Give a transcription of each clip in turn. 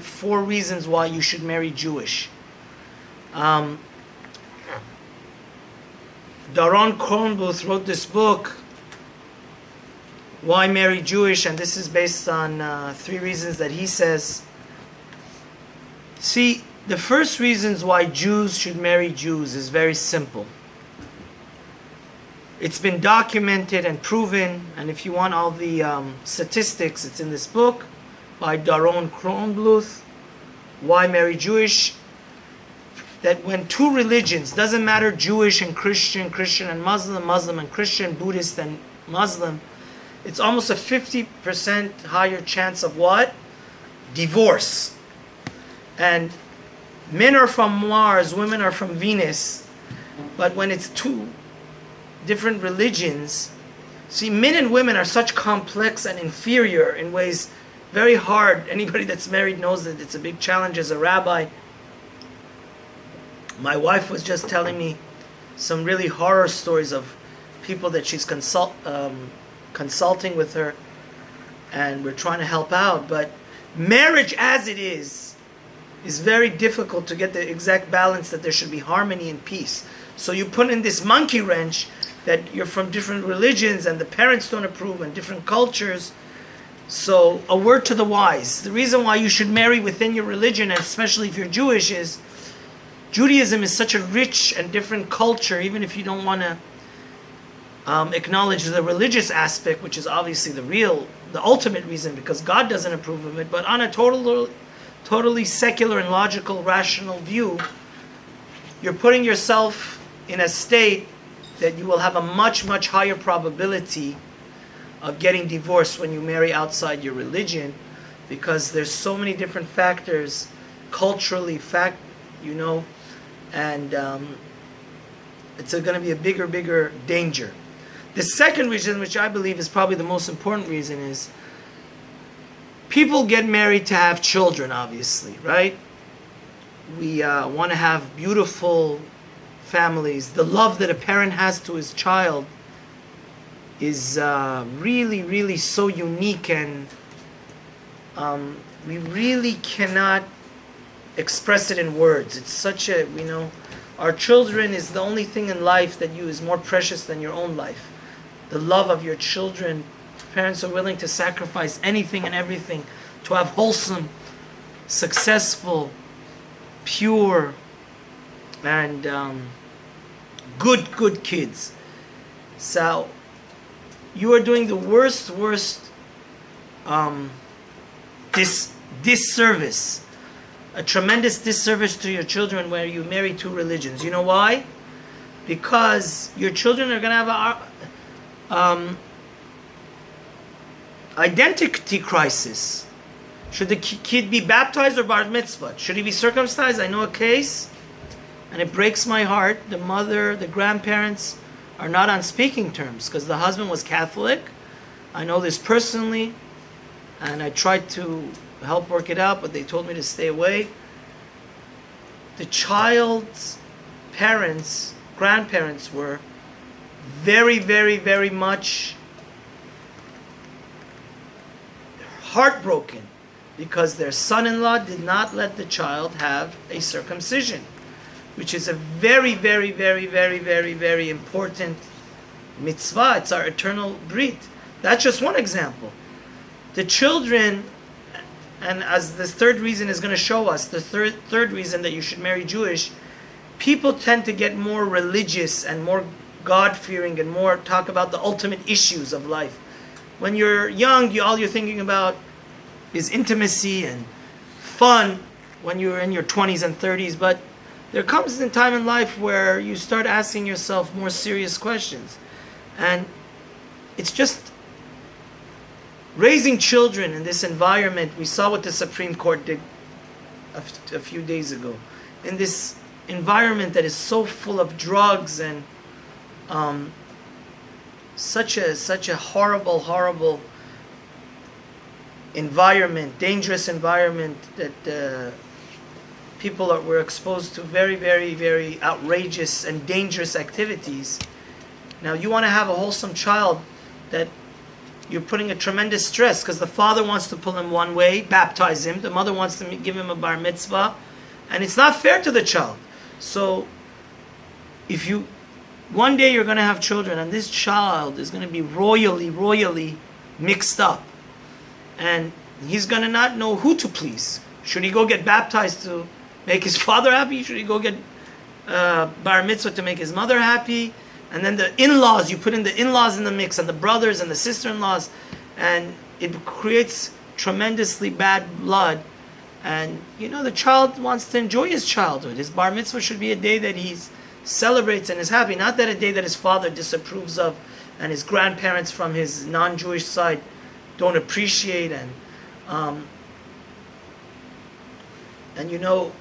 4 reasons why you should marry Jewish. Doron Kornbluth wrote this book, Why Marry Jewish, and this is based on 3 reasons that he says. See, the first reasons why Jews should marry Jews is very simple. It's been documented and proven, and if you want all the statistics, it's in this book by Doron Kornbluth, Why Marry Jewish, that when 2 religions, doesn't matter Jewish and Christian, Christian and Muslim, Muslim and Christian, Buddhist and Muslim, it's almost a 50% higher chance of what? Divorce. And men are from Mars, women are from Venus, but when it's 2 different religions, see, men and women are such complex and inferior in ways very hard. Anybody that's married knows that it's a big challenge as a rabbi. My wife was just telling me some really horror stories of people that she's consulting with her, and we're trying to help out. But marriage as it is very difficult to get the exact balance that there should be harmony and peace. So you put in this monkey wrench that you're from different religions and the parents don't approve and different cultures. So a word to the wise. The reason why you should marry within your religion, and especially if you're Jewish, is Judaism is such a rich and different culture, even if you don't want to acknowledge the religious aspect, which is obviously the ultimate reason, because God doesn't approve of it. But on a totally secular and logical, rational view, you're putting yourself in a state that you will have a much, much higher probability of getting divorced when you marry outside your religion, because there's so many different factors, culturally, and it's going to be a bigger danger. The second reason, which I believe is probably the most important reason, is people get married to have children, obviously, right? We want to have beautiful families. The love that a parent has to his child is really, really so unique, and we really cannot express it in words. It's such a, our children is the only thing in life that is more precious than your own life. The love of your children. Parents are willing to sacrifice anything and everything to have wholesome, successful, pure, and good kids. So you are doing the worst disservice, a tremendous disservice to your children where you marry 2 religions. You know why? Because your children are going to have a identity crisis. Should the kid be baptized or bar mitzvah? Should he be circumcised? I know a case, and it breaks my heart. The mother, the grandparents are not on speaking terms because the husband was Catholic. I know this personally, and I tried to help work it out, but they told me to stay away. The child's parents, grandparents, were very, very, very much heartbroken because their son-in-law did not let the child have a circumcision, which is a very, very, very, very, very, very important mitzvah. It's our eternal brit. That's just one example. The children, and as the third reason is going to show us, the third reason that you should marry Jewish, people tend to get more religious and more God-fearing and more talk about the ultimate issues of life. When you're young, all you're thinking about is intimacy and fun when you're in your 20s and 30s, but there comes a time in life where you start asking yourself more serious questions. And it's just raising children in this environment. We saw what the Supreme Court did a few days ago. In this environment that is so full of drugs and such a horrible environment, dangerous environment, that people were exposed to very, very, very outrageous and dangerous activities. Now, you want to have a wholesome child that you're putting a tremendous stress, because the father wants to pull him one way, baptize him, the mother wants to give him a bar mitzvah, and it's not fair to the child. So if you, one day you're going to have children, and this child is going to be royally mixed up, and he's going to not know who to please. Should he go get baptized to make his father happy? Should he go get bar mitzvah to make his mother happy? And then the in-laws, you put in the in-laws in the mix, and the brothers and the sister-in-laws, and it creates tremendously bad blood. And you know, the child wants to enjoy his childhood. His bar mitzvah should be a day that he celebrates and is happy, not that a day that his father disapproves of, and his grandparents from his non-Jewish side don't appreciate. And you know,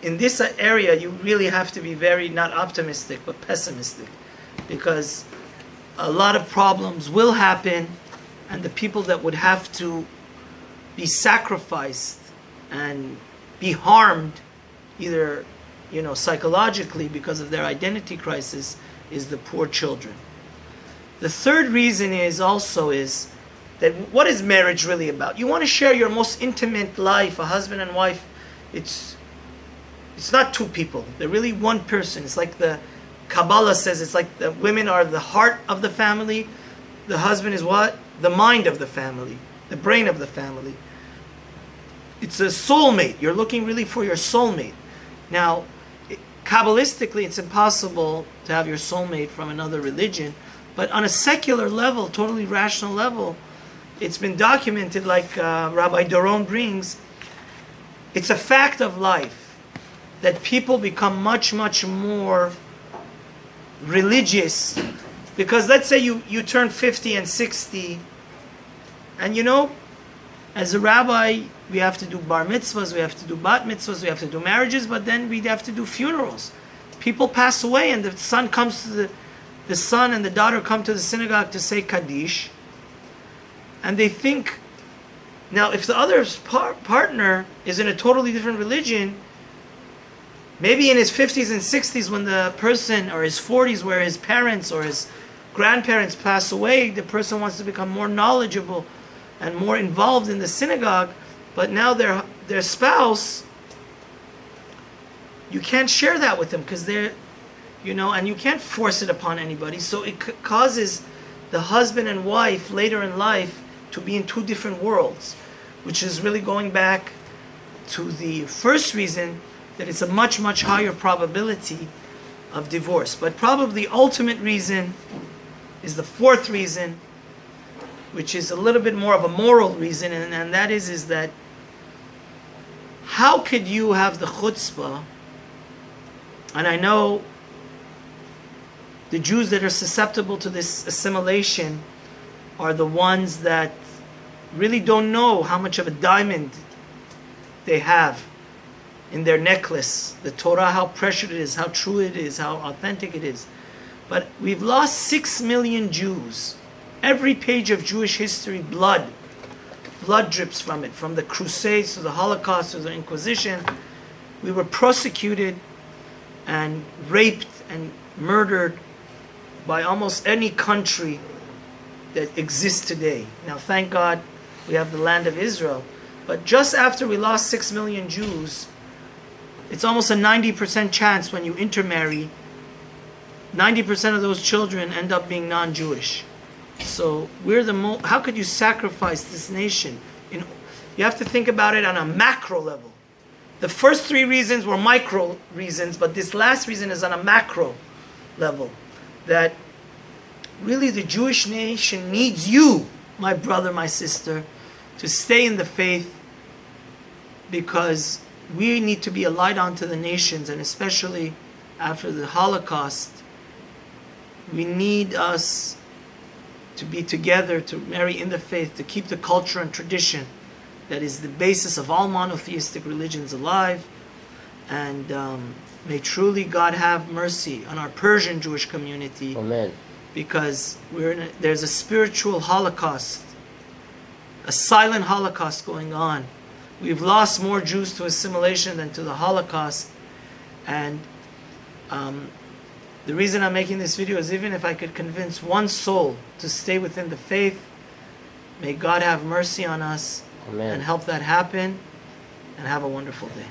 in this area, you really have to be very, not optimistic, but pessimistic, because a lot of problems will happen, and the people that would have to be sacrificed and be harmed, either, you know, psychologically because of their identity crisis, is the poor children. The third reason is that what is marriage really about? You want to share your most intimate life, a husband and wife. It's not two people. They're really one person. It's like the Kabbalah says, it's like the women are the heart of the family. The husband is what? The mind of the family, the brain of the family. It's a soulmate. You're looking really for your soulmate. Now, Kabbalistically, it's impossible to have your soulmate from another religion, but on a secular level, totally rational level, it's been documented, like Rabbi Doron brings, it's a fact of life that people become much more religious, because let's say you turn 50 and 60, and you know, as a rabbi, we have to do bar mitzvahs, we have to do bat mitzvahs, we have to do marriages, but then we have to do funerals. People pass away, and the son comes to the son and the daughter come to the synagogue to say Kaddish, and they think, now if the other partner is in a totally different religion, maybe in his 50s and 60s, when the person, or his 40s, where his parents or his grandparents pass away, the person wants to become more knowledgeable and more involved in the synagogue, but now their spouse, you can't share that with them, because they're, you know, and you can't force it upon anybody. So it causes the husband and wife later in life to be in two different worlds, which is really going back to the first reason, that it's a much higher probability of divorce. But probably the ultimate reason is the fourth reason, which is a little bit more of a moral reason, and that is that how could you have the chutzpah, and I know the Jews that are susceptible to this assimilation are the ones that really don't know how much of a diamond they have in their necklace, the Torah, how precious it is, how true it is, how authentic it is. But we've lost 6 million Jews. Every page of Jewish history, blood drips from it, from the Crusades to the Holocaust to the Inquisition. We were persecuted and raped and murdered by almost any country that exists today. Now, thank God we have the land of Israel. But just after we lost 6 million Jews, it's almost a 90% chance when you intermarry, 90% of those children end up being non-Jewish. So we're how could you sacrifice this nation? You have to think about it on a macro level. The first three reasons were micro reasons, but this last reason is on a macro level. That really the Jewish nation needs you, my brother, my sister, to stay in the faith, because we need to be a light unto the nations, and especially after the Holocaust, we need us to be together, to marry in the faith, to keep the culture and tradition that is the basis of all monotheistic religions alive. And may truly God have mercy on our Persian Jewish community. Amen. Because there's a spiritual Holocaust, a silent Holocaust going on. We've lost more Jews to assimilation than to the Holocaust. And the reason I'm making this video is, even if I could convince one soul to stay within the faith, May God have mercy on us Amen. and help that happen. And have a wonderful day.